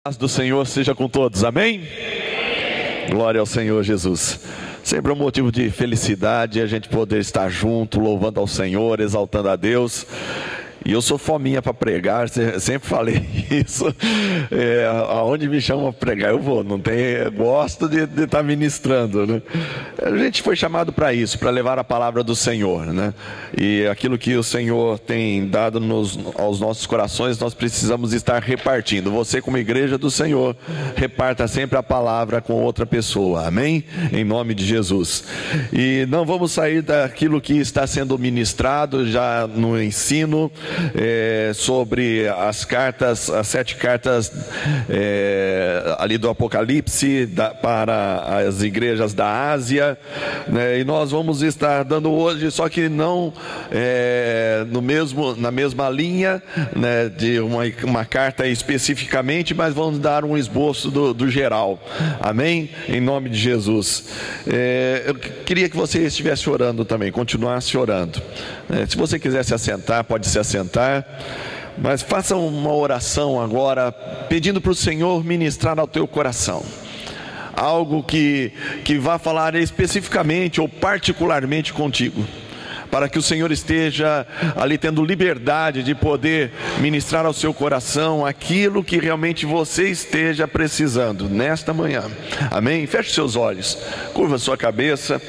Paz do Senhor seja com todos, amém? Glória ao Senhor Jesus. Sempre é um motivo de felicidade a gente poder estar junto, louvando ao Senhor, exaltando a Deus. E eu sou fominha para pregar, sempre falei isso. Aonde me chamam para pregar, eu vou. Gosto de estar ministrando, né? A gente foi chamado para isso, para levar a palavra do Senhor, né? E aquilo que o Senhor tem dado aos nossos corações, nós precisamos estar repartindo. Você, como igreja do Senhor, reparta sempre a palavra com outra pessoa, amém? Em nome de Jesus. E não vamos sair daquilo que está sendo ministrado já no ensino, sobre as 7 cartas ali do Apocalipse para as igrejas da Ásia, né? E nós vamos estar dando hoje, só que não na mesma linha, né, de uma carta especificamente, mas vamos dar um esboço do geral, amém? Em nome de Jesus. Eu queria que você estivesse orando também, continuasse orando. Se você quiser se assentar, pode se assentar, mas faça uma oração agora, pedindo para o Senhor ministrar ao teu coração algo que vá falar especificamente ou particularmente contigo, para que o Senhor esteja ali tendo liberdade de poder ministrar ao seu coração aquilo que realmente você esteja precisando nesta manhã, amém? Feche seus olhos, curva sua cabeça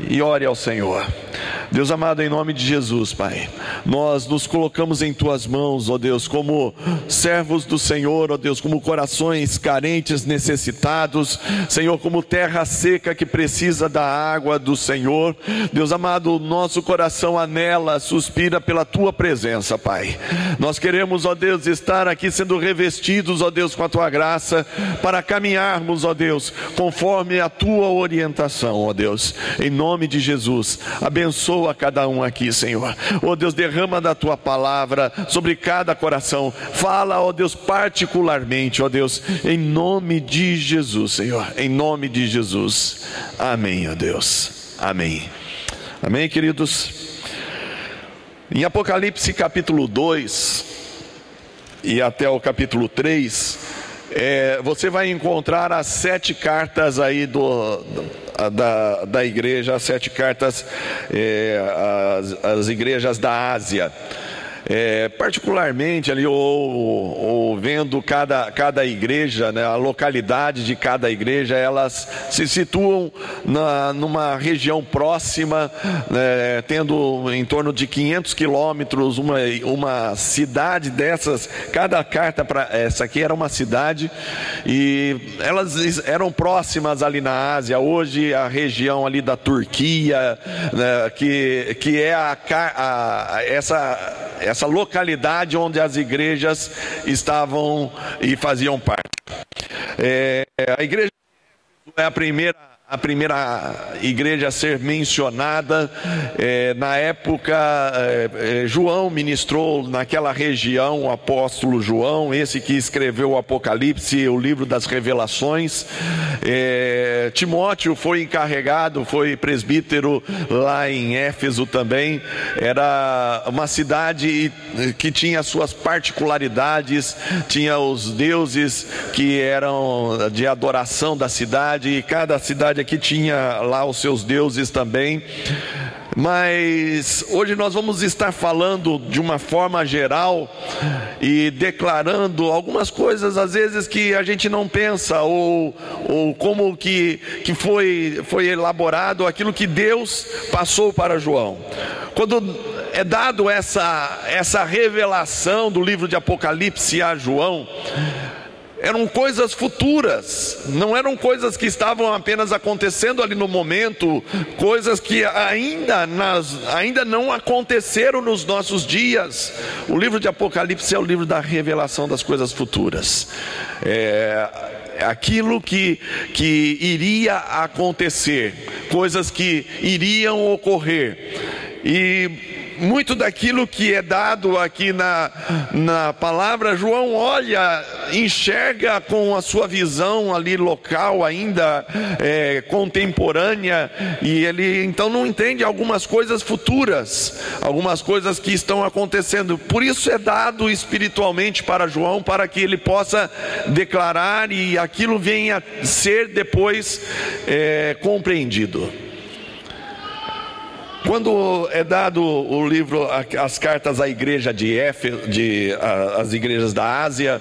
e ore ao Senhor. Deus amado, em nome de Jesus, Pai, nós nos colocamos em Tuas mãos, ó Deus, como servos do Senhor, ó Deus, como corações carentes, necessitados, Senhor, como terra seca que precisa da água do Senhor. Deus amado, o nosso coração anela, suspira pela Tua presença, Pai. Nós queremos, ó Deus, estar aqui sendo revestidos, ó Deus, com a Tua graça, para caminharmos, ó Deus, conforme a Tua orientação, ó Deus, em nome de Jesus. Abençoa a cada um aqui, Senhor. Ó Deus, derrama da Tua palavra sobre cada coração. Fala, ó Deus, particularmente, ó Deus, em nome de Jesus, Senhor. Em nome de Jesus. Amém, ó Deus. Amém. Amém, queridos. Em Apocalipse capítulo 2 e até o capítulo 3, você vai encontrar as 7 cartas aí da igreja, as 7 cartas, as igrejas da Ásia. Particularmente ali, ou vendo cada igreja, né, a localidade de cada igreja, elas se situam numa região próxima, né, tendo em torno de 500 quilômetros, uma cidade dessas. Cada carta, essa aqui era uma cidade, e elas eram próximas ali na Ásia. Hoje a região ali da Turquia, né, que é essa localidade onde as igrejas estavam e faziam parte. A igreja é a primeira igreja a ser mencionada. Na época, João ministrou naquela região, o apóstolo João, esse que escreveu o Apocalipse, o livro das Revelações. Timóteo foi encarregado, foi presbítero lá em Éfeso também. Era uma cidade que tinha suas particularidades, tinha os deuses que eram de adoração da cidade, e cada cidade aqui tinha lá os seus deuses também. Mas hoje nós vamos estar falando de uma forma geral e declarando algumas coisas às vezes que a gente não pensa, ou como que foi elaborado aquilo que Deus passou para João. Quando é dado essa revelação do livro de Apocalipse a João, eram coisas futuras, não eram coisas que estavam apenas acontecendo ali no momento, coisas que ainda não aconteceram nos nossos dias. O livro de Apocalipse é o livro da revelação das coisas futuras, aquilo que iria acontecer, coisas que iriam ocorrer. E muito daquilo que é dado aqui na palavra, João olha, enxerga com a sua visão ali local ainda contemporânea, e ele então não entende algumas coisas futuras, algumas coisas que estão acontecendo. Por isso é dado espiritualmente para João, para que ele possa declarar e aquilo venha a ser depois compreendido. Quando é dado o livro, as cartas à igreja de Éfeso, as igrejas da Ásia,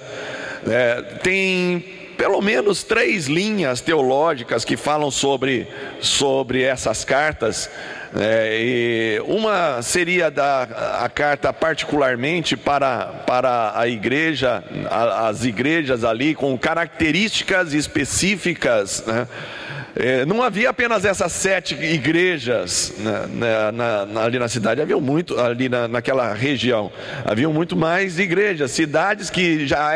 tem pelo menos 3 linhas teológicas que falam sobre essas cartas. E uma seria a carta particularmente para a igreja, as igrejas ali com características específicas, né? Não havia apenas essas 7 igrejas ali na cidade, havia muito, ali naquela região, havia muito mais igrejas, cidades que já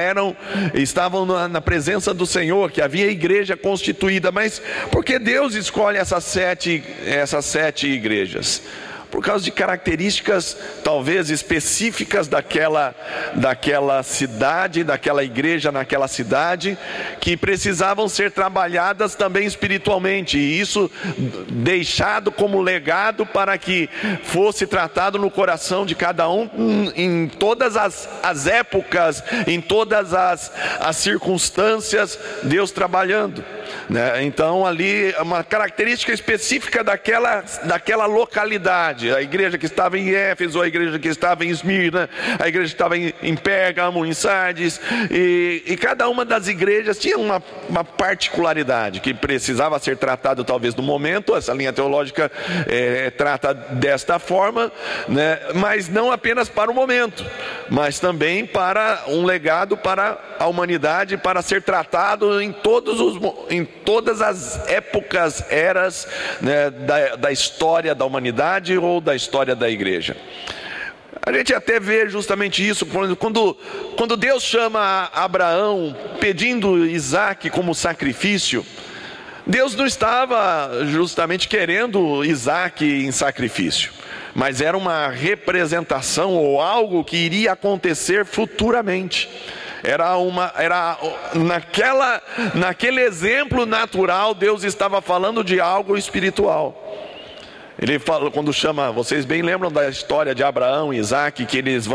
estavam na presença do Senhor, que havia igreja constituída. Mas por que Deus escolhe essas sete igrejas? Por causa de características talvez específicas daquela cidade, daquela igreja naquela cidade, que precisavam ser trabalhadas também espiritualmente, e isso deixado como legado para que fosse tratado no coração de cada um em todas as épocas, em todas as circunstâncias, Deus trabalhando, né? Então ali uma característica específica daquela localidade, a igreja que estava em Éfeso, a igreja que estava em Esmirna, a igreja que estava em Pérgamo, em Sardes, e cada uma das igrejas tinha uma particularidade que precisava ser tratado talvez no momento. Essa linha teológica trata desta forma, né? Mas não apenas para o momento, mas também para um legado para a humanidade, para ser tratado em todas as épocas, eras, né, da história da humanidade ou da história da igreja. A gente até vê justamente isso quando Deus chama Abraão pedindo Isaac como sacrifício. Deus não estava justamente querendo Isaac em sacrifício, mas era uma representação ou algo que iria acontecer futuramente. Naquele exemplo natural, Deus estava falando de algo espiritual. Ele fala, quando chama, vocês bem lembram da história de Abraão e Isaac, que eles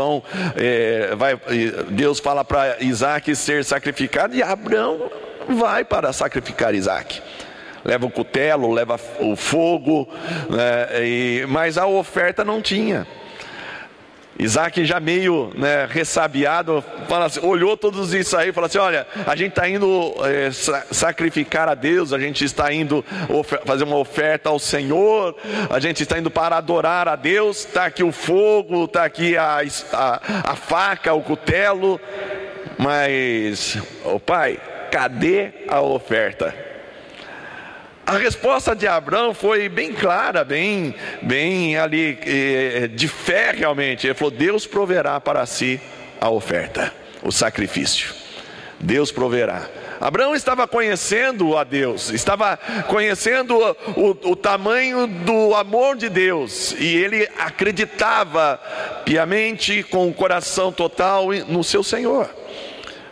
Deus fala para Isaac ser sacrificado, e Abraão vai para sacrificar Isaac. Leva o cutelo, leva o fogo, né, mas a oferta não tinha. Isaac já meio, né, ressabiado, fala assim, olhou todos isso aí e falou assim: olha, a gente está indo sacrificar a Deus, a gente está indo fazer uma oferta ao Senhor, a gente está indo para adorar a Deus, está aqui o fogo, está aqui a faca, o cutelo, mas, pai, cadê a oferta? A resposta de Abraão foi bem clara, bem ali, de fé realmente. Ele falou: Deus proverá para si a oferta, o sacrifício. Deus proverá. Abraão estava conhecendo a Deus, estava conhecendo o tamanho do amor de Deus, e ele acreditava piamente, com o coração total, no seu Senhor.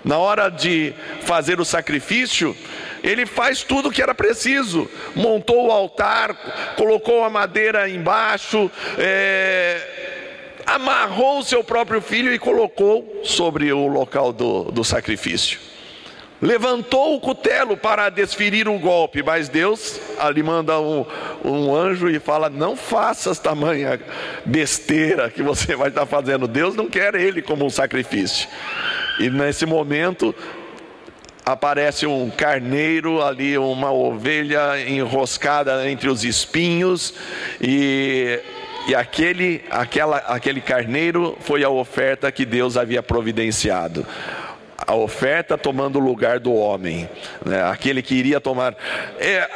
Na hora de fazer o sacrifício, ele faz tudo o que era preciso. Montou o altar, colocou a madeira embaixo, amarrou o seu próprio filho e colocou sobre o local do sacrifício. Levantou o cutelo para desferir o golpe, mas Deus ali manda um anjo e fala: não faças tamanha besteira que você vai estar fazendo. Deus não quer ele como um sacrifício. E nesse momento aparece um carneiro ali, uma ovelha enroscada entre os espinhos, e aquele carneiro foi a oferta que Deus havia providenciado. A oferta tomando o lugar do homem, né? Aquele que iria tomar.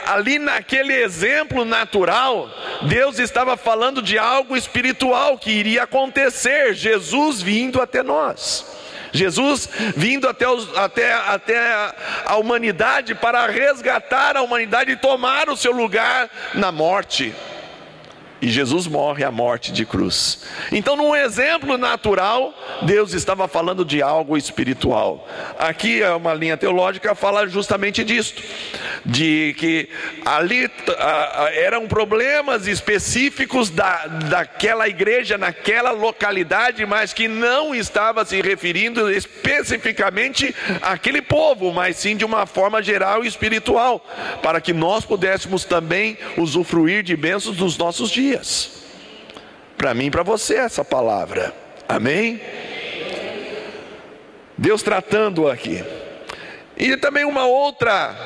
Ali naquele exemplo natural, Deus estava falando de algo espiritual que iria acontecer. Jesus vindo até nós. Jesus vindo até a humanidade para resgatar a humanidade e tomar o seu lugar na morte. E Jesus morre a morte de cruz. Então, num exemplo natural, Deus estava falando de algo espiritual. Aqui é uma linha teológica que fala justamente disto, de que ali eram problemas específicos daquela igreja, naquela localidade, mas que não estava se referindo especificamente àquele povo, mas sim de uma forma geral e espiritual, para que nós pudéssemos também usufruir de bênçãos dos nossos dias. Para mim e para você essa palavra, amém? Deus tratando aqui. E também uma outra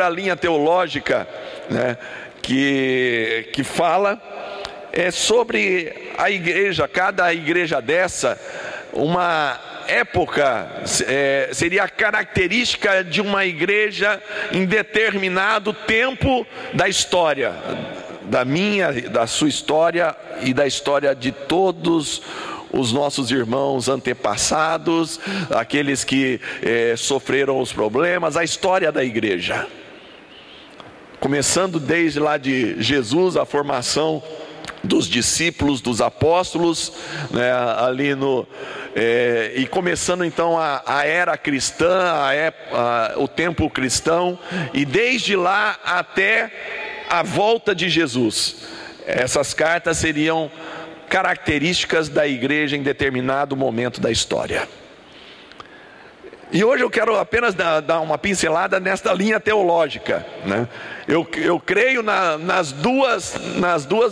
linha teológica, né, que fala sobre a igreja, cada igreja dessa, uma época, seria a característica de uma igreja em determinado tempo da história, da sua história e da história de todos os nossos irmãos antepassados, aqueles que sofreram os problemas, a história da igreja. Começando desde lá de Jesus, a formação dos discípulos, dos apóstolos, né, ali e começando então a era cristã, o tempo cristão, e desde lá até a volta de Jesus. Essas cartas seriam características da igreja em determinado momento da história. E hoje eu quero apenas dar uma pincelada nesta linha teológica, né? Eu creio nas duas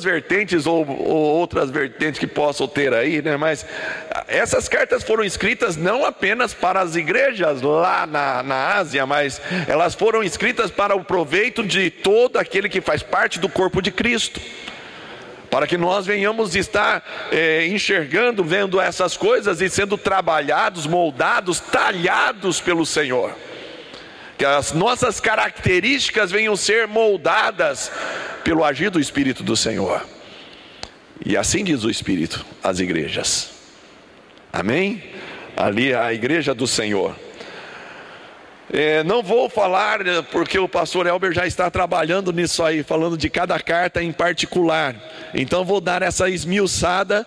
vertentes ou outras vertentes que possam ter aí, né? Mas essas cartas foram escritas não apenas para as igrejas lá na Ásia, mas elas foram escritas para o proveito de todo aquele que faz parte do corpo de Cristo, para que nós venhamos estar enxergando, vendo essas coisas e sendo trabalhados, moldados, talhados pelo Senhor. Que as nossas características venham ser moldadas pelo agir do Espírito do Senhor. E assim diz o Espírito às igrejas. Amém? Ali a igreja do Senhor. Não vou falar, porque o pastor Elber já está trabalhando nisso aí, falando de cada carta em particular. Então vou dar essa esmiuçada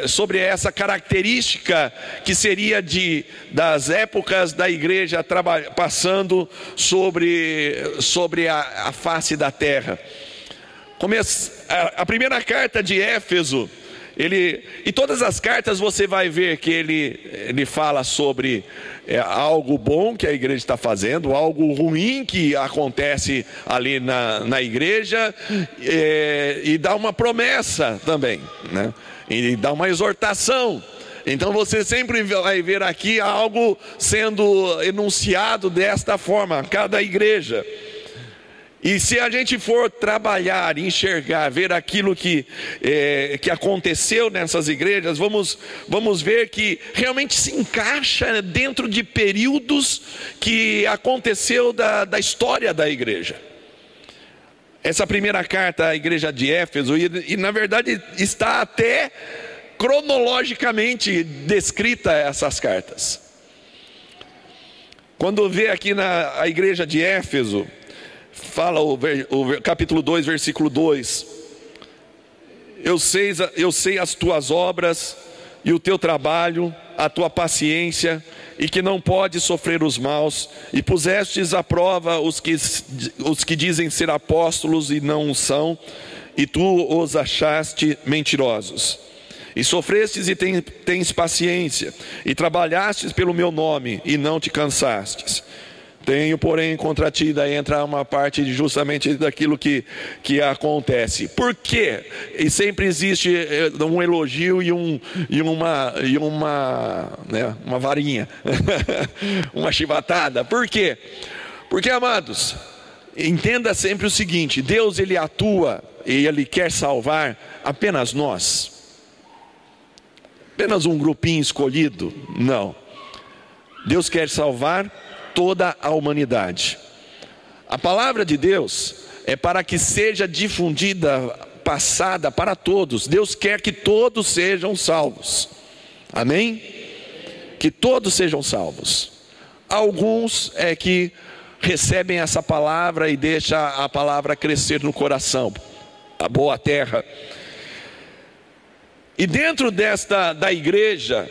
sobre essa característica que seria das épocas da igreja passando sobre a face da terra. A primeira carta de Éfeso, e todas as cartas você vai ver que ele fala sobre algo bom que a igreja está fazendo, algo ruim que acontece ali na igreja, e dá uma promessa também, né? E dá uma exortação. Então você sempre vai ver aqui algo sendo enunciado desta forma, cada igreja. E se a gente for trabalhar, enxergar, ver aquilo que aconteceu nessas igrejas, vamos ver que realmente se encaixa dentro de períodos que aconteceu da história da igreja. Essa primeira carta à igreja de Éfeso, e na verdade está até cronologicamente descrita essas cartas. Quando vê aqui a igreja de Éfeso, fala o capítulo 2, versículo 2: eu sei as tuas obras e o teu trabalho, a tua paciência, e que não podes sofrer os maus, e pusestes à prova os que dizem ser apóstolos e não o são, e tu os achaste mentirosos. E sofrestes e tens paciência, e trabalhastes pelo meu nome, e não te cansastes. Tenho, porém, contra ti, daí entra uma parte justamente daquilo que acontece. Por quê? E sempre existe um elogio e uma varinha, uma chibatada. Por quê? Porque, amados, entenda sempre o seguinte: Deus, Ele atua e Ele quer salvar apenas nós. Apenas um grupinho escolhido? Não. Deus quer salvar toda a humanidade. A palavra de Deus é para que seja difundida, passada para todos. Deus quer que todos sejam salvos. Amém? Que todos sejam salvos. Alguns é que recebem essa palavra e deixam a palavra crescer no coração. a boa terra. E dentro da igreja,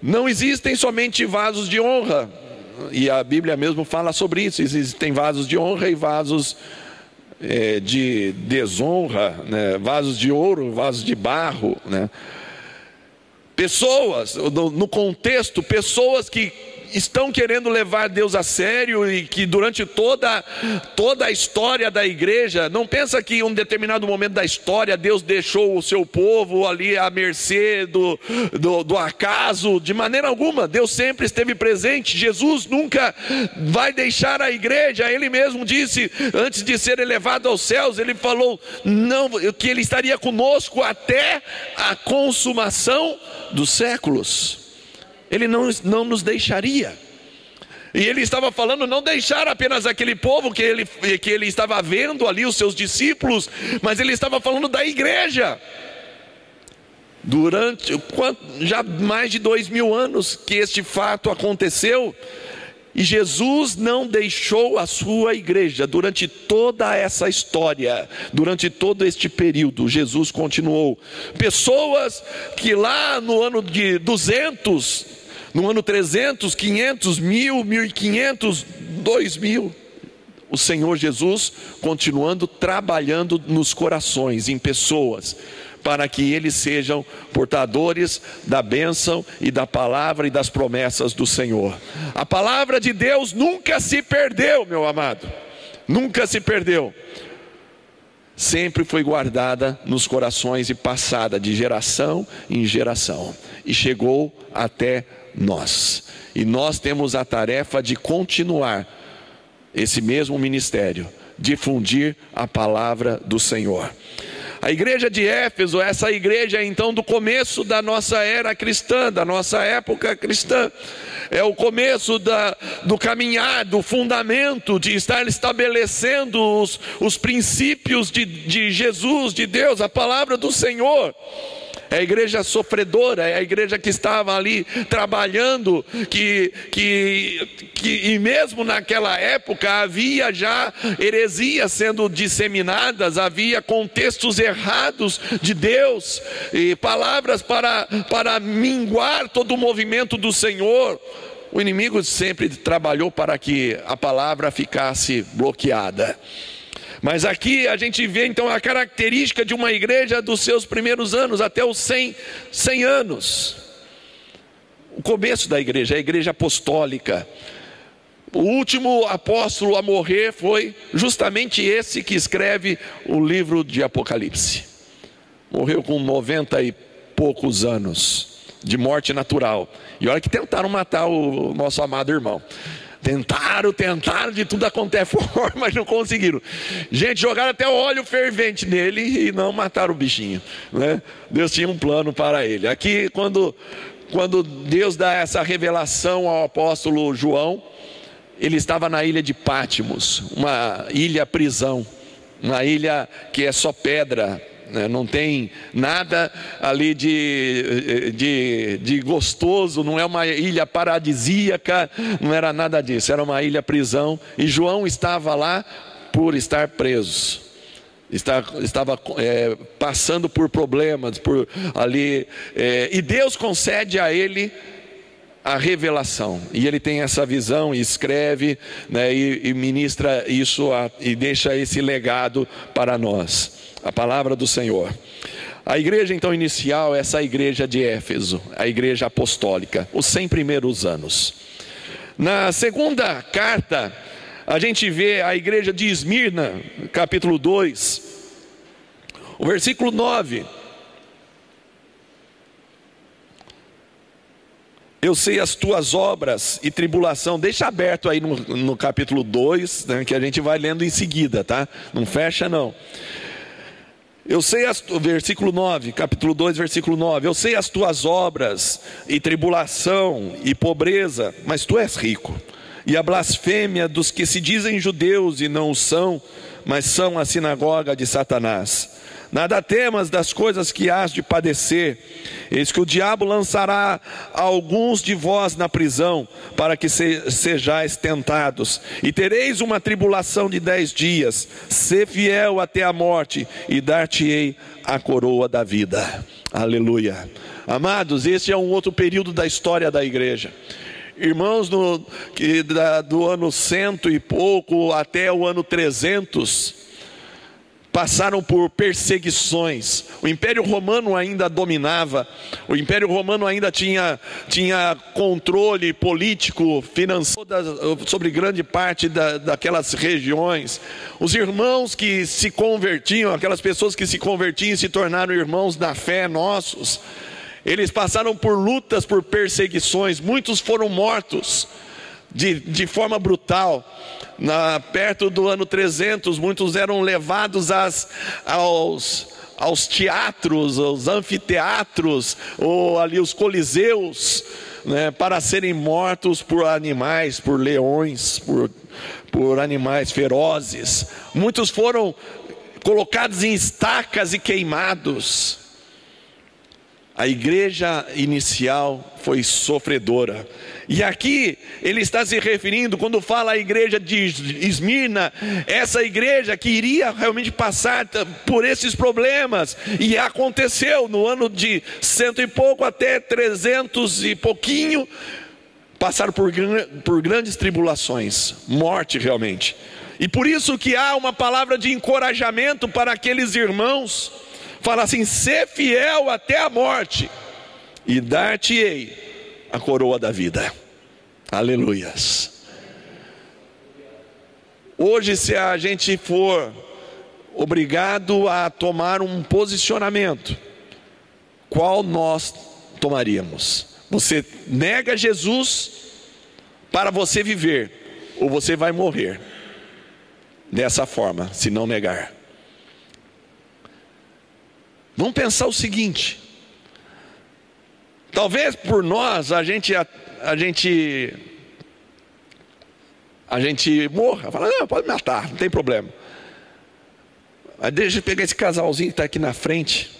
não existem somente vasos de honra, e a Bíblia mesmo fala sobre isso. Existem vasos de honra e vasos de desonra, né? Vasos de ouro, vasos de barro, né? Pessoas, no contexto, pessoas que estão querendo levar Deus a sério e que durante toda a história da igreja, não pensa que em um determinado momento da história Deus deixou o seu povo ali à mercê do acaso. De maneira alguma, Deus sempre esteve presente. Jesus nunca vai deixar a igreja. Ele mesmo disse, antes de ser elevado aos céus, ele falou que ele estaria conosco até a consumação dos séculos. Ele não nos deixaria. E ele estava falando não deixar apenas aquele povo que ele estava vendo ali, os seus discípulos, mas ele estava falando da igreja. Durante já mais de 2000 anos que este fato aconteceu, e Jesus não deixou a sua igreja durante toda essa história, durante todo este período. Jesus continuou. Pessoas que lá no ano de 200, no ano 300, 500, 1000, 1500, 2000, o Senhor Jesus continuando trabalhando nos corações, em pessoas, para que eles sejam portadores da bênção e da palavra e das promessas do Senhor. A palavra de Deus nunca se perdeu, meu amado, nunca se perdeu. Sempre foi guardada nos corações e passada de geração em geração, e chegou até nós. E nós temos a tarefa de continuar esse mesmo ministério, difundir a palavra do Senhor. A igreja de Éfeso, essa igreja então do começo da nossa era cristã, da nossa época cristã, é o começo do caminhar, do fundamento, de estar estabelecendo os princípios de Jesus, de Deus, a palavra do Senhor. É a igreja sofredora, é a igreja que estava ali trabalhando, e mesmo naquela época havia já heresias sendo disseminadas, havia contextos errados de Deus, e palavras para minguar todo o movimento do Senhor. O inimigo sempre trabalhou para que a palavra ficasse bloqueada. Mas aqui a gente vê então a característica de uma igreja dos seus primeiros anos, até os 100 anos. O começo da igreja, a igreja apostólica. O último apóstolo a morrer foi justamente esse que escreve o livro de Apocalipse. Morreu com 90 e poucos anos, de morte natural. E olha que tentaram matar o nosso amado irmão. Tentaram de tudo quanto é forma, mas não conseguiram. Gente, jogaram até óleo fervente nele e não mataram o bichinho, né? Deus tinha um plano para ele. Aqui, quando Deus dá essa revelação ao apóstolo João, ele estava na ilha de Patmos, uma ilha prisão, uma ilha que é só pedra, não tem nada ali de gostoso, não é uma ilha paradisíaca, não era nada disso, era uma ilha prisão. E João estava lá por estar preso, estava passando por problemas por ali, e Deus concede a ele a revelação, e ele tem essa visão e escreve, né, e ministra isso e deixa esse legado para nós, a palavra do Senhor. A igreja então inicial, essa igreja de Éfeso, a igreja apostólica, os 100 primeiros anos. Na segunda carta, a gente vê a igreja de Esmirna, capítulo 2, o versículo 9. Eu sei as tuas obras e tribulação. Deixa aberto aí no capítulo 2, né, que a gente vai lendo em seguida, tá? Não fecha não. Eu sei versículo 9, capítulo 2, versículo 9. Eu sei as tuas obras e tribulação e pobreza, mas tu és rico. E a blasfêmia dos que se dizem judeus e não o são, mas são a sinagoga de Satanás. Nada temas das coisas que hás de padecer. Eis que o diabo lançará alguns de vós na prisão, para que sejais tentados. E tereis uma tribulação de 10 dias. Sê fiel até a morte, e dar-te-ei a coroa da vida. Aleluia. Amados, este é um outro período da história da igreja. Irmãos, do ano 100 e pouco até o ano 300... passaram por perseguições. O Império Romano ainda dominava. O Império Romano ainda tinha controle político, financeiro sobre grande parte daquelas regiões. Os irmãos que se convertiam, aquelas pessoas que se convertiam e se tornaram irmãos na fé nossos, eles passaram por lutas, por perseguições. Muitos foram mortos de forma brutal. Perto do ano 300, muitos eram levados aos teatros, aos anfiteatros, ou ali os coliseus, né, para serem mortos por animais, por leões, por animais ferozes. Muitos foram colocados em estacas e queimados. A igreja inicial foi sofredora. E aqui ele está se referindo, quando fala a igreja de Esmirna, essa igreja que iria realmente passar por esses problemas. E aconteceu no ano de 100 e pouco até 300 e pouquinho, passaram por grandes tribulações, morte realmente. E por isso que há uma palavra de encorajamento para aqueles irmãos. Fala assim: sê fiel até a morte, e dar-te-ei a coroa da vida. Aleluias. Hoje, se a gente for obrigado a tomar um posicionamento, qual nós tomaríamos? Você nega Jesus para você viver, ou você vai morrer dessa forma, se não negar? Vamos pensar o seguinte: talvez por nós a gente morra, fala, não, pode matar, não tem problema. Mas deixa eu pegar esse casalzinho que está aqui na frente.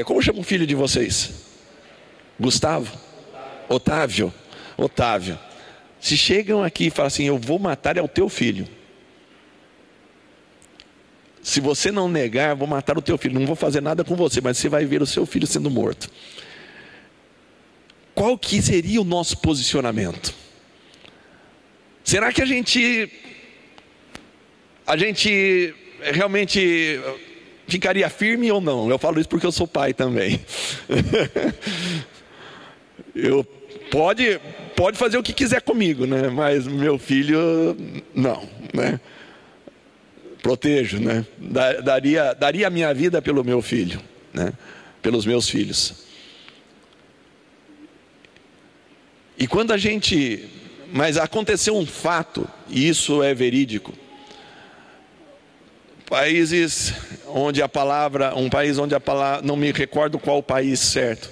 Como chama o filho de vocês? Gustavo? Otávio. Se chegam aqui e falam assim: eu vou matar, é o teu filho. Se você não negar, eu vou matar o teu filho. Não vou fazer nada com você, mas você vai ver o seu filho sendo morto. Qual que seria o nosso posicionamento? Será que a gente realmente ficaria firme ou não? Eu falo isso porque eu sou pai também. Pode fazer o que quiser comigo, né? Mas meu filho, não, né? Protejo, né? Daria a minha vida pelo meu filho, né? Pelos meus filhos. E quando mas aconteceu um fato, e isso é verídico. Países onde um país onde a palavra, não me recordo qual o país certo,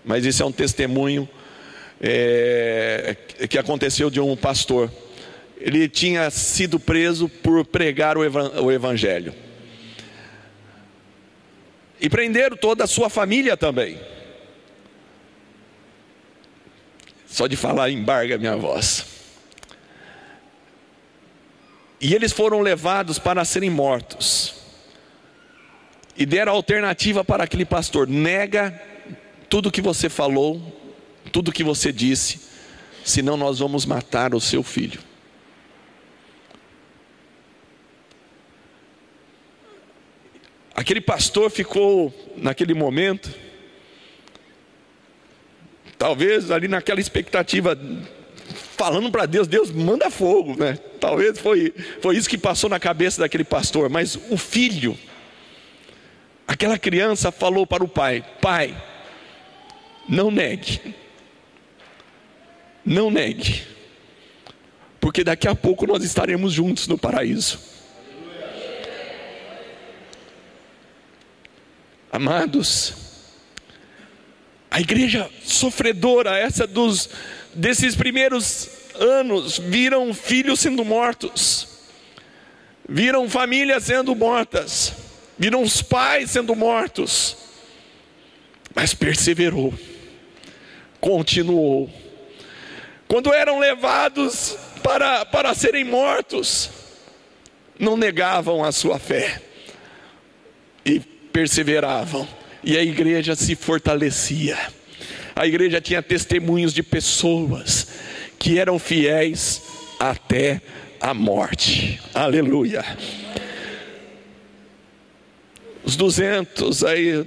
mas isso é um testemunho que aconteceu de um pastor. Ele tinha sido preso por pregar o evangelho. E prenderam toda a sua família também. Só de falar embarga a minha voz. E eles foram levados para serem mortos. E deram a alternativa para aquele pastor: nega tudo que você falou, tudo que você disse, senão nós vamos matar o seu filho. Aquele pastor ficou naquele momento, talvez ali naquela expectativa, falando para Deus: Deus, manda fogo, né? Talvez foi isso que passou na cabeça daquele pastor. Mas o filho, aquela criança, falou para o pai: pai, não negue, porque daqui a pouco nós estaremos juntos no paraíso. Amados, a igreja sofredora, essa desses primeiros anos, viram filhos sendo mortos, viram famílias sendo mortas. viram os pais sendo mortos, mas perseverou, continuou. Quando eram levados para serem mortos, não negavam a sua fé e perseveravam, e a igreja se fortalecia. A igreja tinha testemunhos de pessoas que eram fiéis até a morte. Aleluia. Os 200 aí,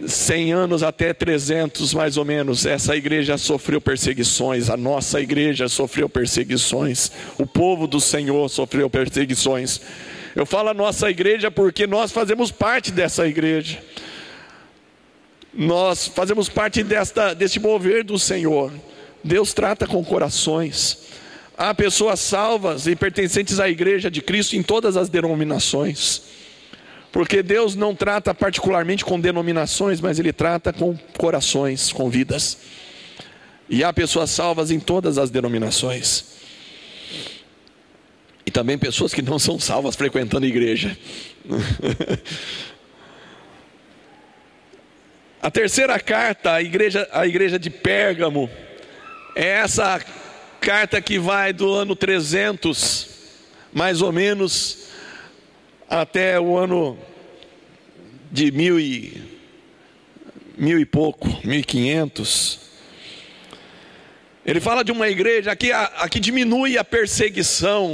100 anos até 300 mais ou menos, essa igreja sofreu perseguições, a nossa igreja sofreu perseguições, o povo do Senhor sofreu perseguições. Eu falo a nossa igreja porque nós fazemos parte dessa igreja, nós fazemos parte deste mover do Senhor. Deus trata com corações. Há pessoas salvas e pertencentes à igreja de Cristo em todas as denominações, porque Deus não trata particularmente com denominações, mas Ele trata com corações, com vidas. E há pessoas salvas em todas as denominações, e também pessoas que não são salvas frequentando a igreja. A terceira carta à igreja de Pérgamo, é essa carta que vai do ano 300, mais ou menos, até o ano de 1500. Ele fala de uma igreja aqui diminui a perseguição.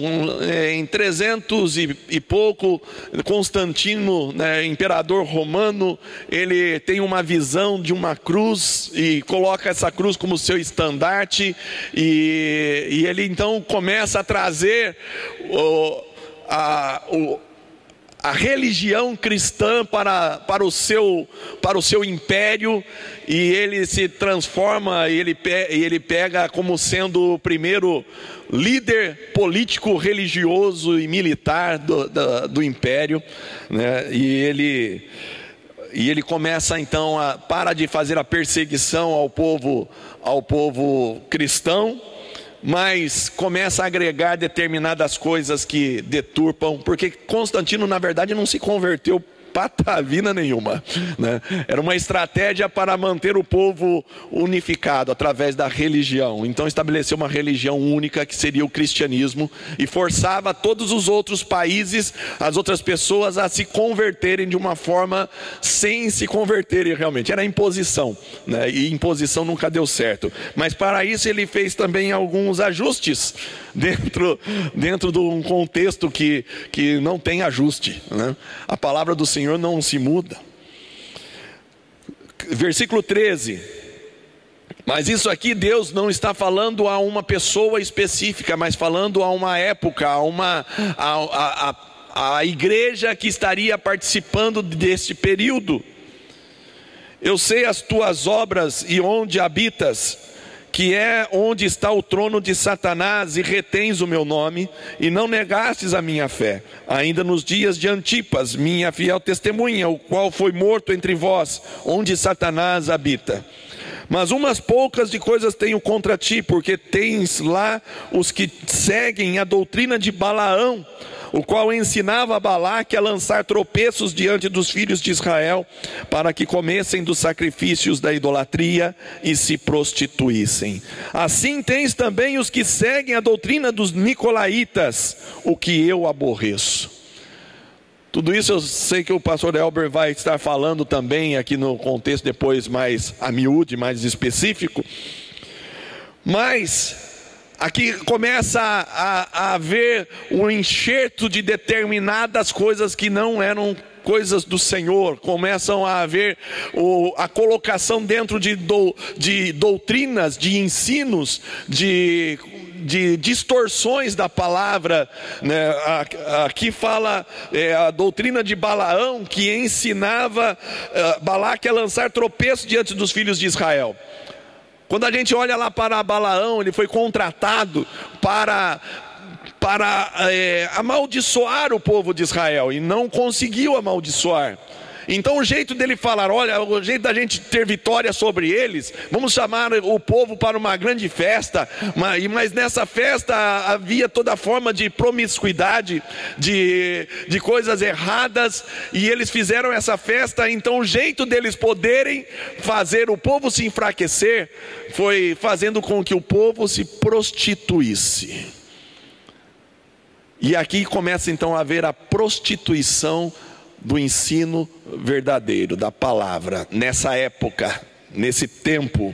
Em 300 e pouco, Constantino, imperador romano, ele tem uma visão de uma cruz e coloca essa cruz como seu estandarte, e ele então começa a trazer a religião cristã para o seu império, e ele se transforma, e ele pega como sendo o primeiro líder político, religioso e militar do império, né? E ele começa então para de fazer a perseguição ao povo cristão, mas começa a agregar determinadas coisas que deturpam, porque Constantino na verdade não se converteu patavina nenhuma, né? Era uma estratégia para manter o povo unificado através da religião. Então estabeleceu uma religião única, que seria o cristianismo, e forçava todos os outros países, as outras pessoas, a se converterem de uma forma sem se converterem realmente. Era imposição, né? E imposição nunca deu certo. Mas para isso ele fez também alguns ajustes dentro de um contexto que não tem ajuste, né? A palavra do Senhor não se muda. Versículo 13. Mas isso aqui Deus não está falando a uma pessoa específica, mas falando a uma época, a igreja que estaria participando deste período. Eu sei as tuas obras e onde habitas, que é onde está o trono de Satanás, e retens o meu nome, e não negastes a minha fé, ainda nos dias de Antipas, minha fiel testemunha, o qual foi morto entre vós, onde Satanás habita. Mas umas poucas de coisas tenho contra ti, porque tens lá os que seguem a doutrina de Balaão, o qual ensinava a Balaque a lançar tropeços diante dos filhos de Israel, para que comessem dos sacrifícios da idolatria e se prostituíssem. Assim tens também os que seguem a doutrina dos nicolaítas, o que eu aborreço. Tudo isso eu sei que o pastor Elber vai estar falando também aqui no contexto depois mais a miúde, mais específico. Mas aqui começa a haver um enxerto de determinadas coisas que não eram coisas do Senhor. Começam a haver a colocação dentro de doutrinas, de ensinos, de distorções da palavra, né? Aqui fala a doutrina de Balaão, que ensinava Balaque a lançar tropeço diante dos filhos de Israel. Quando a gente olha lá para Balaão, ele foi contratado para amaldiçoar o povo de Israel, e não conseguiu amaldiçoar. Então o jeito dele falar, olha, o jeito da gente ter vitória sobre eles, vamos chamar o povo para uma grande festa, mas nessa festa havia toda forma de promiscuidade, de coisas erradas, e eles fizeram essa festa. Então o jeito deles poderem fazer o povo se enfraquecer foi fazendo com que o povo se prostituísse. E aqui começa então a haver a prostituição do ensino verdadeiro, da palavra. Nessa época, nesse tempo,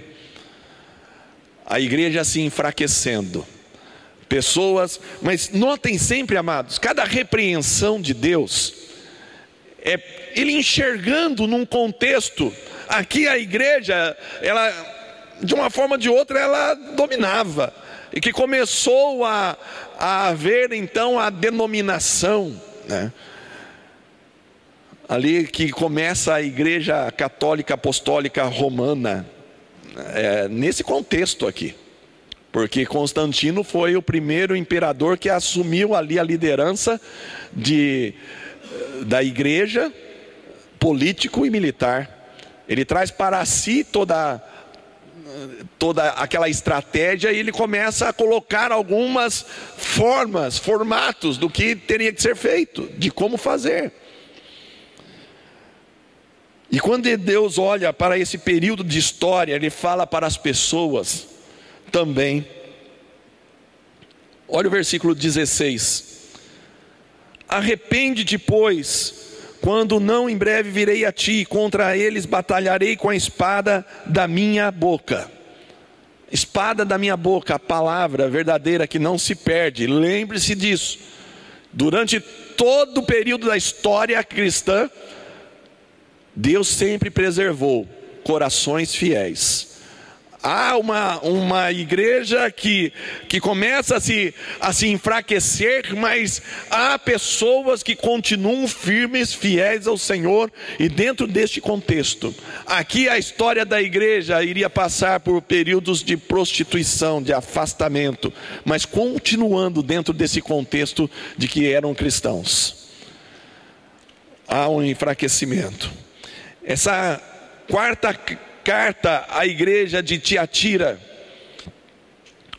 a igreja se enfraquecendo, pessoas, mas notem sempre, amados, cada repreensão de Deus, ele enxergando num contexto. Aqui a igreja, ela, de uma forma ou de outra, ela dominava, e que começou a haver então a denominação, né? Ali que começa a Igreja Católica Apostólica Romana, nesse contexto aqui, porque Constantino foi o primeiro imperador que assumiu ali a liderança da igreja, político e militar. Ele traz para si toda aquela estratégia, e ele começa a colocar algumas formatos do que teria que ser feito, de como fazer. E quando Deus olha para esse período de história, Ele fala para as pessoas também. Olha o versículo 16: arrepende-te, pois, quando não em breve virei a ti, contra eles batalharei com a espada da minha boca. Espada da minha boca, a palavra verdadeira que não se perde. Lembre-se disso. Durante todo o período da história cristã, Deus sempre preservou corações fiéis. Há uma igreja que começa a se enfraquecer, mas há pessoas que continuam firmes, fiéis ao Senhor. E dentro deste contexto, aqui a história da igreja iria passar por períodos de prostituição, de afastamento, mas continuando dentro desse contexto de que eram cristãos. Há um enfraquecimento. Essa quarta carta à igreja de Tiatira,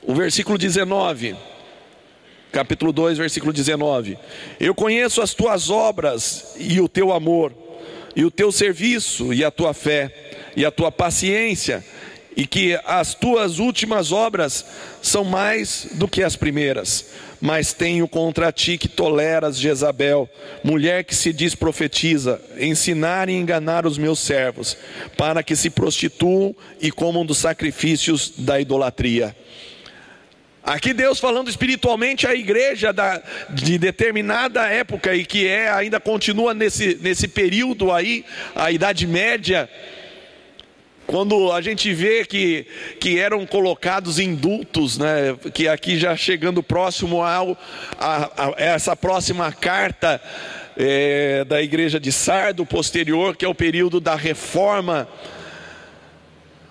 o versículo 19, capítulo 2, versículo 19: eu conheço as tuas obras e o teu amor, e o teu serviço, e a tua fé, e a tua paciência, e que as tuas últimas obras são mais do que as primeiras. Mas tenho contra ti que toleras Jezabel, mulher que se diz profetiza, ensinar e enganar os meus servos, para que se prostituam e comam dos sacrifícios da idolatria. Aqui Deus falando espiritualmente à igreja de determinada época, e que ainda continua nesse período aí, a Idade Média, quando a gente vê que eram colocados indultos, né? Que aqui já chegando próximo a essa próxima carta da igreja de Sardo, posterior, que é o período da reforma.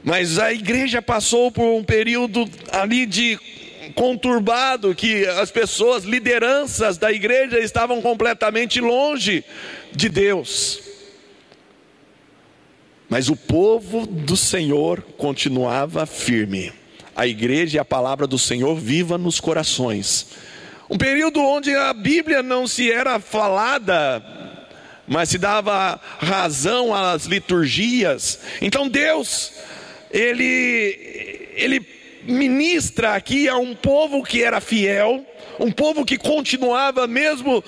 Mas a igreja passou por um período ali de conturbado, que as pessoas, lideranças da igreja, estavam completamente longe de Deus. Mas o povo do Senhor continuava firme. A igreja e a palavra do Senhor viva nos corações. Um período onde a Bíblia não se era falada, mas se dava razão às liturgias. Então Deus, Ele ministra aqui a um povo que era fiel, um povo que continuava mesmo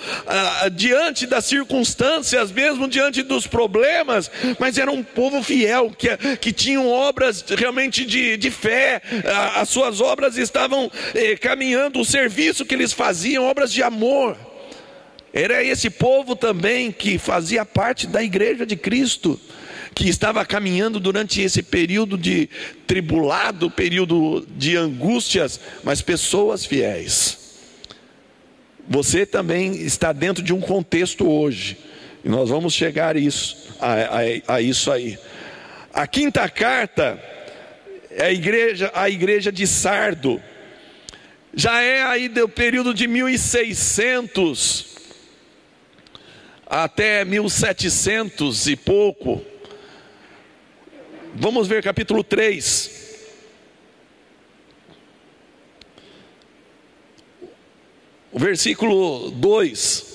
diante das circunstâncias, mesmo diante dos problemas, mas era um povo fiel, que tinham obras realmente de fé. As suas obras estavam caminhando, o serviço que eles faziam, obras de amor. Era esse povo também que fazia parte da igreja de Cristo, que estava caminhando durante esse período de tribulado, período de angústias, mas pessoas fiéis. Você também está dentro de um contexto hoje, e nós vamos chegar a isso aí. A quinta carta é a igreja de Sardo. Já é aí do período de 1600. até 1700 e pouco. Vamos ver capítulo 3. O versículo 2: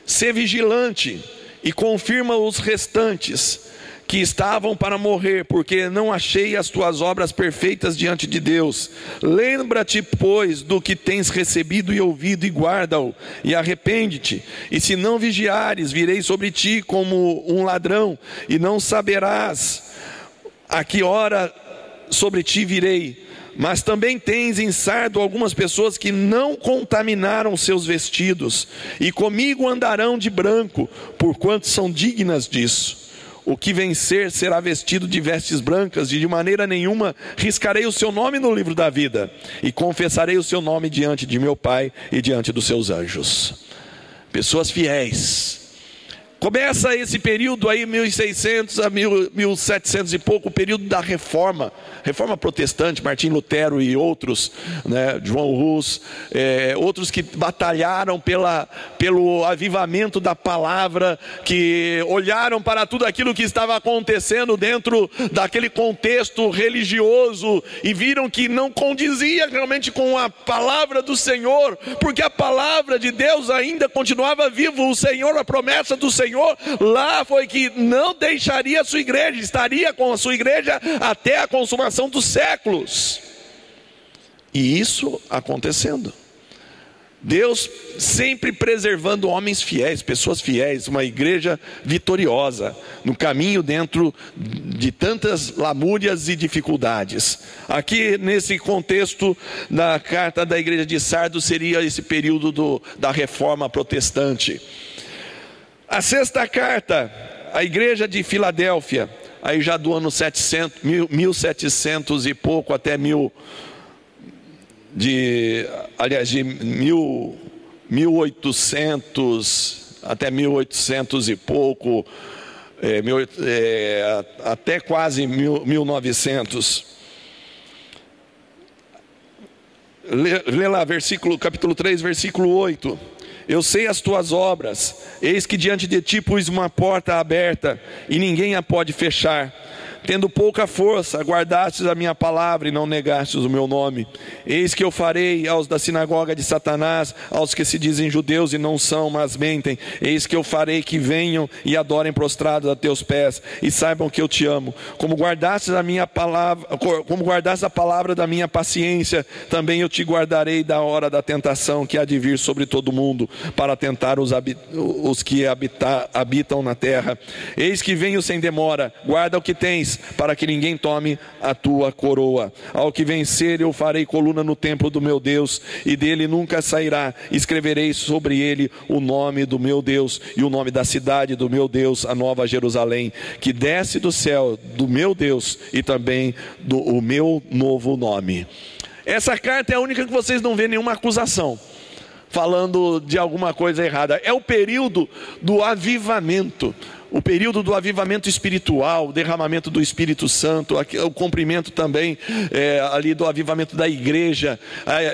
Sê vigilante e confirma os restantes que estavam para morrer, porque não achei as tuas obras perfeitas diante de Deus. Lembra-te, pois, do que tens recebido e ouvido, e guarda-o, e arrepende-te. E se não vigiares, virei sobre ti como um ladrão, e não saberás a que hora sobre ti virei. Mas também tens em Sardo algumas pessoas que não contaminaram seus vestidos, e comigo andarão de branco, porquanto são dignas disso. O que vencer será vestido de vestes brancas, e de maneira nenhuma riscarei o seu nome no livro da vida, e confessarei o seu nome diante de meu Pai e diante dos seus anjos. Pessoas fiéis. Começa esse período aí, 1600 a 1700 e pouco, o período da reforma protestante, Martim Lutero e outros, né, João Hus, outros que batalharam pelo avivamento da palavra, que olharam para tudo aquilo que estava acontecendo dentro daquele contexto religioso e viram que não condizia realmente com a palavra do Senhor, porque a palavra de Deus ainda continuava viva. O Senhor, a promessa do Senhor lá foi que não deixaria a sua igreja, estaria com a sua igreja até a consumação dos séculos. E isso acontecendo, Deus sempre preservando homens fiéis, pessoas fiéis, uma igreja vitoriosa no caminho dentro de tantas lamúrias e dificuldades. Aqui nesse contexto da carta da igreja de Sardo seria esse período da reforma protestante. A sexta carta, a igreja de Filadélfia, aí já do ano 1700 e pouco até 1800 até 1800 e pouco, até quase 1900. Lê lá, capítulo 3, versículo 8. Eu sei as tuas obras, eis que diante de ti pus uma porta aberta, e ninguém a pode fechar. Tendo pouca força, guardastes a minha palavra e não negastes o meu nome. Eis que eu farei aos da sinagoga de Satanás, aos que se dizem judeus e não são, mas mentem. Eis que eu farei que venham e adorem prostrados a teus pés, e saibam que eu te amo. Como guardastes a minha palavra, como guardaste a palavra da minha paciência, também eu te guardarei da hora da tentação que há de vir sobre todo mundo, para tentar os que habitam na terra. Eis que venho sem demora, guarda o que tens, para que ninguém tome a tua coroa. Ao que vencer eu farei coluna no templo do meu Deus, e dele nunca sairá. Escreverei sobre ele o nome do meu Deus e o nome da cidade do meu Deus, a nova Jerusalém, que desce do céu do meu Deus, e também o meu novo nome. Essa carta é a única que vocês não vêem nenhuma acusação falando de alguma coisa errada. É o período do avivamento, o período do avivamento espiritual, o derramamento do Espírito Santo, o cumprimento também ali do avivamento da igreja.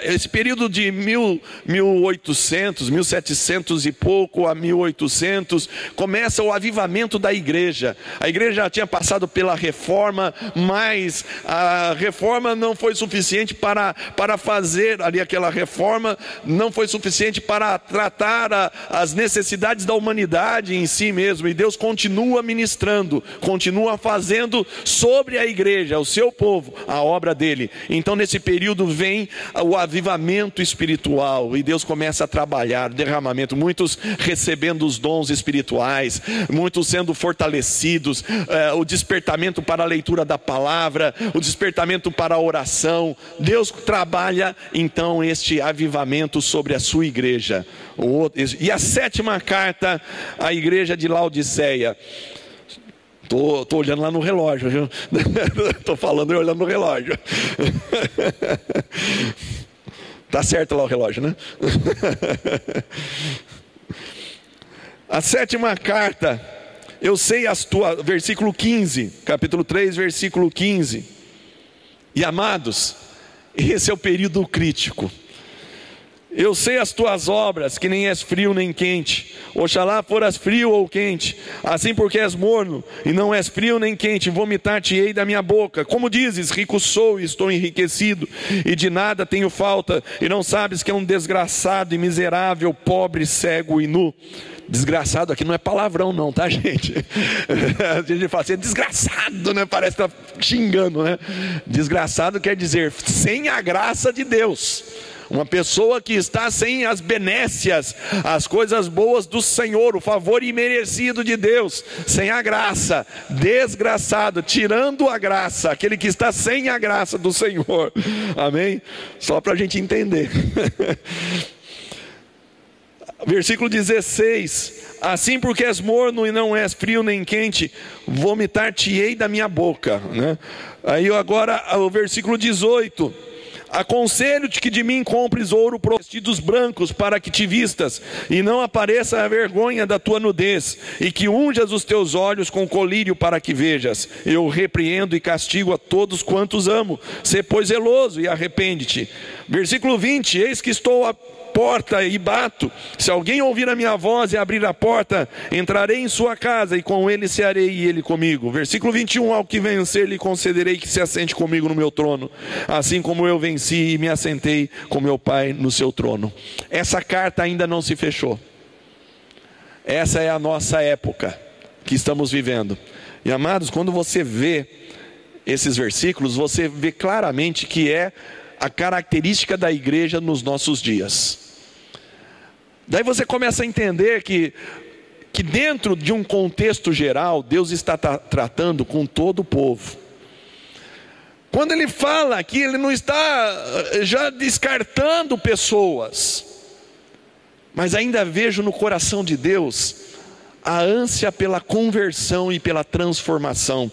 Esse período de 1800, 1700 e pouco a 1800, começa o avivamento da igreja. A igreja já tinha passado pela reforma, mas a reforma não foi suficiente para fazer ali aquela reforma, não foi suficiente para tratar as necessidades da humanidade em si mesmo, e Deus continua ministrando, continua fazendo sobre a igreja, o seu povo, a obra dele. Então nesse período vem o avivamento espiritual, e Deus começa a trabalhar, derramamento, muitos recebendo os dons espirituais, muitos sendo fortalecidos, o despertamento para a leitura da palavra, o despertamento para a oração. Deus trabalha então este avivamento sobre a sua igreja. E a sétima carta, a igreja de Laodiceia. Tô olhando lá no relógio, viu? Tô falando e olhando no relógio. Tá certo lá o relógio, né? A sétima carta, eu sei as tuas, versículo 15, capítulo 3, versículo 15. E amados, esse é o período crítico. Eu sei as tuas obras, que nem és frio nem quente. oxalá foras frio ou quente. Assim porque és morno, e não és frio nem quente, vomitar-te-ei da minha boca. Como dizes, rico sou e estou enriquecido, e de nada tenho falta, e não sabes que é um desgraçado e miserável, pobre, cego e nu. Desgraçado aqui não é palavrão não, tá, gente? A gente fala assim, é desgraçado, né? Parece que está xingando, né? Desgraçado quer dizer sem a graça de Deus. Uma pessoa que está sem as benécias, as coisas boas do Senhor, o favor imerecido de Deus, sem a graça, desgraçado, tirando a graça, aquele que está sem a graça do Senhor. Amém? Só para a gente entender. Versículo 16: assim porque és morno e não és frio nem quente, vomitar-te-ei da minha boca, né? Aí agora o versículo 18: aconselho-te que de mim compres ouro por vestidos brancos, para que te vistas, e não apareça a vergonha da tua nudez, e que unjas os teus olhos com colírio para que vejas. Eu repreendo e castigo a todos quantos amo. Sê, pois, zeloso e arrepende-te. Versículo 20: eis que estou à porta e bato. Se alguém ouvir a minha voz e abrir a porta, entrarei em sua casa, e com ele cearei e ele comigo. Versículo 21: ao que vencer lhe concederei que se assente comigo no meu trono, assim como eu venci e me assentei com meu Pai no seu trono. Essa carta ainda não se fechou. Essa é a nossa época que estamos vivendo. E amados, quando você vê esses versículos, você vê claramente que é a característica da igreja nos nossos dias. Daí você começa a entender que dentro de um contexto geral, Deus está tratando com todo o povo. Quando ele fala aqui, ele não está já descartando pessoas, mas ainda vejo no coração de Deus a ânsia pela conversão e pela transformação.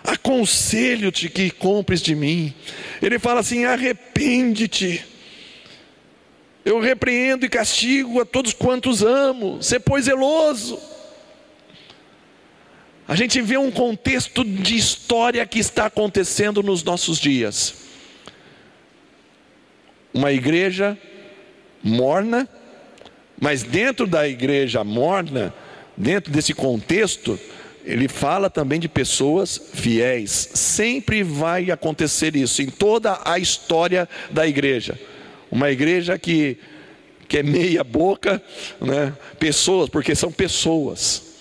Aconselho-te que compres de mim. Ele fala assim: arrepende-te. Eu repreendo e castigo a todos quantos amo. Sê, pois, zeloso. A gente vê um contexto de história que está acontecendo nos nossos dias. Uma igreja morna, mas dentro da igreja morna, dentro desse contexto, ele fala também de pessoas fiéis. Sempre vai acontecer isso em toda a história da igreja. Uma igreja que é meia boca, né? Pessoas, porque são pessoas.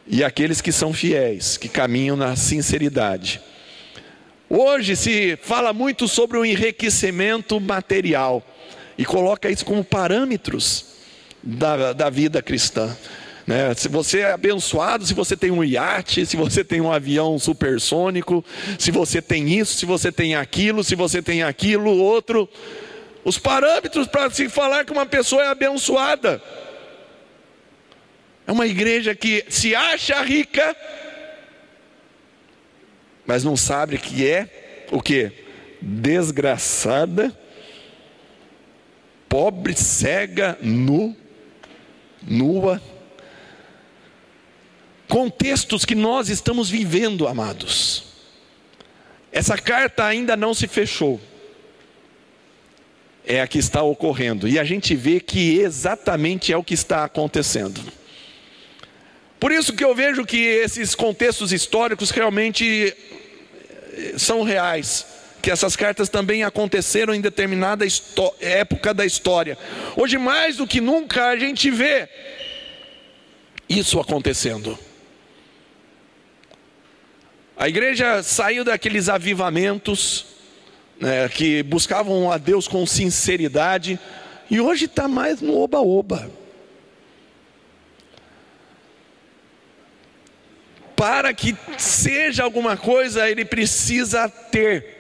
E aqueles que são fiéis, que caminham na sinceridade. Hoje se fala muito sobre o enriquecimento material, e coloca isso como parâmetros da vida cristã. Se você é abençoado, se você tem um iate, se você tem um avião supersônico, se você tem isso, se você tem aquilo, se você tem aquilo, outro. Os parâmetros para se falar que uma pessoa é abençoada. É uma igreja que se acha rica, mas não sabe que é o quê? Desgraçada, pobre, cega, nua. Contextos que nós estamos vivendo, amados. Essa carta ainda não se fechou. É a que está ocorrendo. E a gente vê que exatamente é o que está acontecendo. Por isso que eu vejo que esses contextos históricos realmente são reais. Que essas cartas também aconteceram em determinada época da história. Hoje, mais do que nunca, a gente vê isso acontecendo. A igreja saiu daqueles avivamentos, que buscavam a Deus com sinceridade, e hoje está mais no oba-oba. Para que seja alguma coisa, ele precisa ter.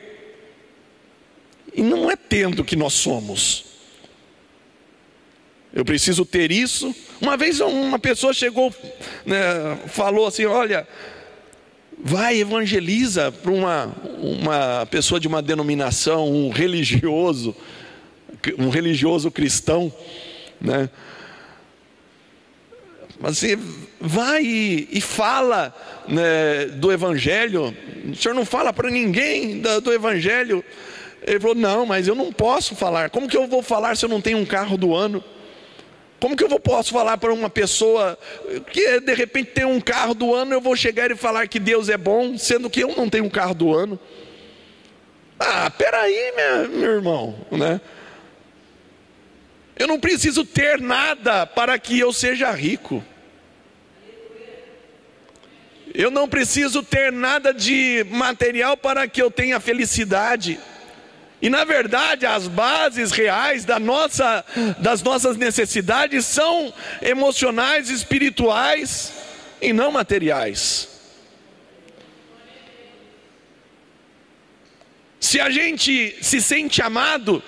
E não é tendo que nós somos. Eu preciso ter isso. Uma vez uma pessoa chegou, falou assim: olha, vai, evangeliza para uma pessoa de uma denominação, um religioso cristão, né? Mas você vai e fala, né, do evangelho. O senhor não fala para ninguém do evangelho. Ele falou: não, mas eu não posso falar. Como que eu vou falar se eu não tenho um carro do ano? Como que eu posso falar para uma pessoa que de repente tem um carro do ano, eu vou chegar e falar que Deus é bom, sendo que eu não tenho um carro do ano? Ah, peraí, meu irmão, né? Eu não preciso ter nada para que eu seja rico. Eu não preciso ter nada de material para que eu tenha felicidade. E na verdade as bases reais das nossas necessidades são emocionais, espirituais e não materiais. Se a gente se sente amado,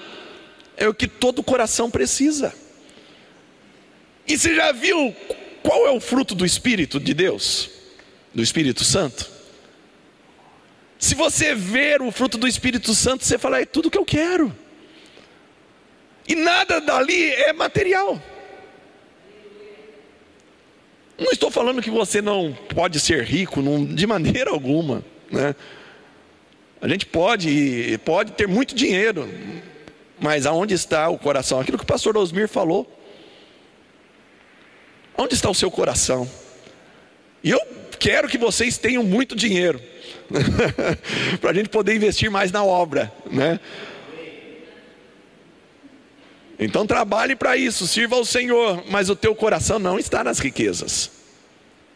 é o que todo coração precisa. E você já viu qual é o fruto do Espírito de Deus? Do Espírito Santo? Se você ver o fruto do Espírito Santo, você fala, é tudo que eu quero. E nada dali é material. Não estou falando que você não pode ser rico, de maneira alguma, né? A gente pode ter muito dinheiro, mas aonde está o coração? Aquilo que o pastor Osmir falou. Onde está o seu coração? E eu quero que vocês tenham muito dinheiro para a gente poder investir mais na obra, né? Então trabalhe para isso, sirva ao Senhor, mas o teu coração não está nas riquezas.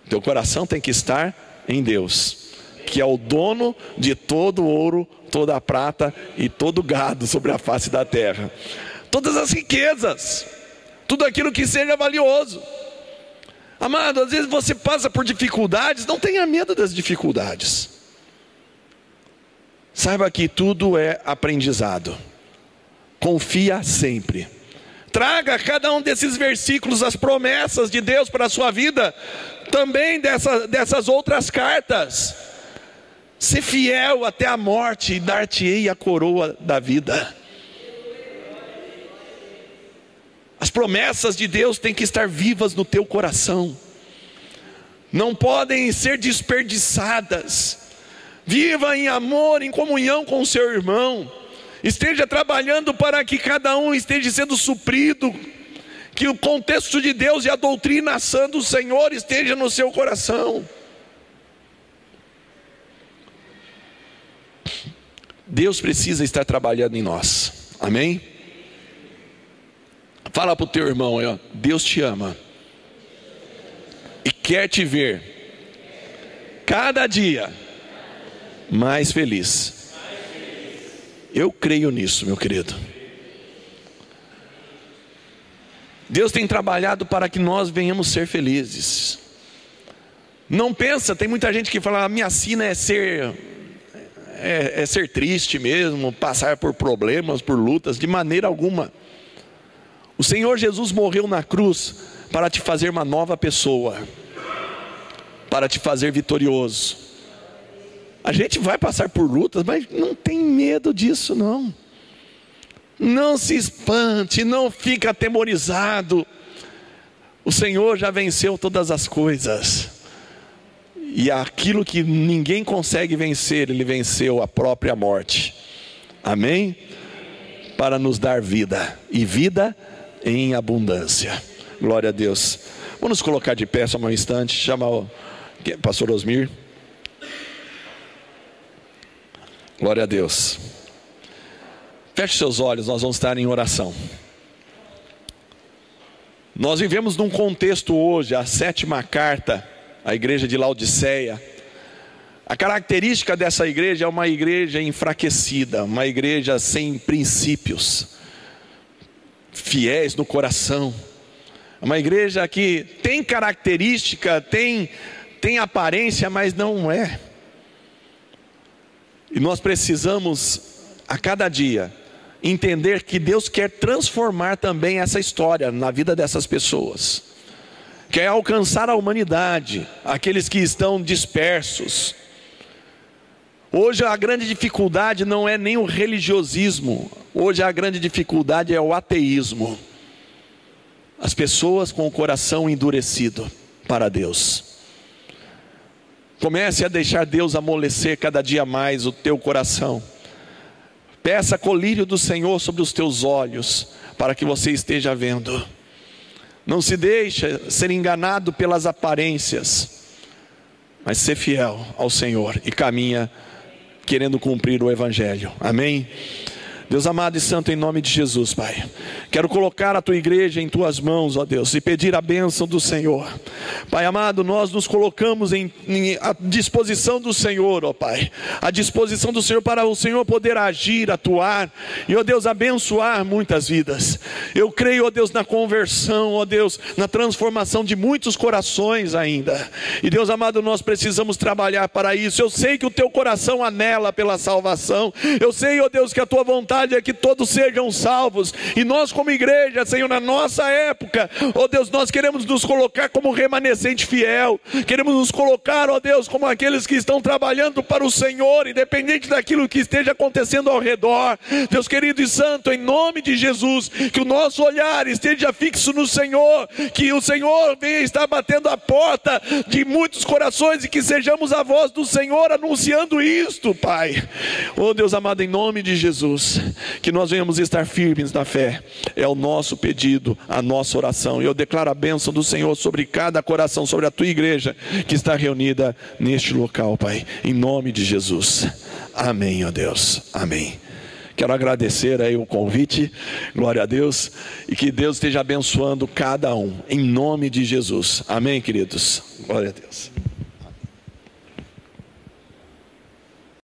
O teu coração tem que estar em Deus, que é o dono de todo o ouro, toda a prata e todo o gado sobre a face da terra. Todas as riquezas, tudo aquilo que seja valioso. Amado, às vezes você passa por dificuldades, não tenha medo das dificuldades. Saiba que tudo é aprendizado. Confia sempre. Traga cada um desses versículos, as promessas de Deus para a sua vida, também dessas outras cartas. Ser fiel até a morte e dar-te-ei a coroa da vida. As promessas de Deus têm que estar vivas no teu coração. Não podem ser desperdiçadas. Viva em amor, em comunhão com o seu irmão. Esteja trabalhando para que cada um esteja sendo suprido. Que o contexto de Deus e a doutrinação do Senhor esteja no seu coração. Deus precisa estar trabalhando em nós. Amém? Fala para o teu irmão, ó, Deus te ama e quer te ver cada dia mais feliz. Eu creio nisso, meu querido. Deus tem trabalhado para que nós venhamos ser felizes. Não pensa, tem muita gente que fala, a minha sina é ser triste mesmo, passar por problemas, por lutas. De maneira alguma. O Senhor Jesus morreu na cruz para te fazer uma nova pessoa, para te fazer vitorioso. A gente vai passar por lutas, mas não tem medo disso não. Não se espante, não fica atemorizado. O Senhor já venceu todas as coisas. E aquilo que ninguém consegue vencer, Ele venceu a própria morte. Amém? Para nos dar vida, e vida em abundância. Glória a Deus. Vamos nos colocar de pé só um instante. Chama o pastor Osmir. Glória a Deus. Feche seus olhos, nós vamos estar em oração. Nós vivemos num contexto hoje, a 7ª carta à igreja de Laodiceia. A característica dessa igreja é uma igreja enfraquecida, uma igreja sem princípios, fiéis no coração. Uma igreja que tem característica, tem aparência, mas não é. E nós precisamos a cada dia entender que Deus quer transformar também essa história na vida dessas pessoas. Quer alcançar a humanidade, aqueles que estão dispersos. Hoje a grande dificuldade não é nem o religiosismo. Hoje a grande dificuldade é o ateísmo. As pessoas com o coração endurecido para Deus. Comece a deixar Deus amolecer cada dia mais o teu coração. Peça colírio do Senhor sobre os teus olhos, para que você esteja vendo. Não se deixa ser enganado pelas aparências, mas ser fiel ao Senhor e caminha querendo cumprir o Evangelho. Amém? Deus amado e santo, em nome de Jesus, Pai, quero colocar a Tua igreja em Tuas mãos, ó Deus, e pedir a bênção do Senhor. Pai amado, nós nos colocamos à disposição do Senhor, ó Pai, à disposição do Senhor para o Senhor poder agir, atuar e, ó Deus, abençoar muitas vidas. Eu creio, ó Deus, na conversão, ó Deus, na transformação de muitos corações ainda. E Deus amado, nós precisamos trabalhar para isso. Eu sei que o Teu coração anela pela salvação. Eu sei, ó Deus, que a Tua vontade é que todos sejam salvos, e nós como igreja, Senhor, na nossa época, ó Deus, nós queremos nos colocar como remanescente fiel, queremos nos colocar, ó Deus, como aqueles que estão trabalhando para o Senhor, independente daquilo que esteja acontecendo ao redor. Deus querido e santo, em nome de Jesus, que o nosso olhar esteja fixo no Senhor, que o Senhor venha estar batendo a porta de muitos corações, e que sejamos a voz do Senhor anunciando isto, Pai. Ó Deus amado, em nome de Jesus, que nós venhamos estar firmes na fé, é o nosso pedido, a nossa oração. Eu declaro a bênção do Senhor sobre cada coração, sobre a Tua igreja que está reunida neste local, Pai, em nome de Jesus. Amém, ó Deus, amém. Quero agradecer aí o convite, glória a Deus, e que Deus esteja abençoando cada um, em nome de Jesus. Amém, queridos, glória a Deus.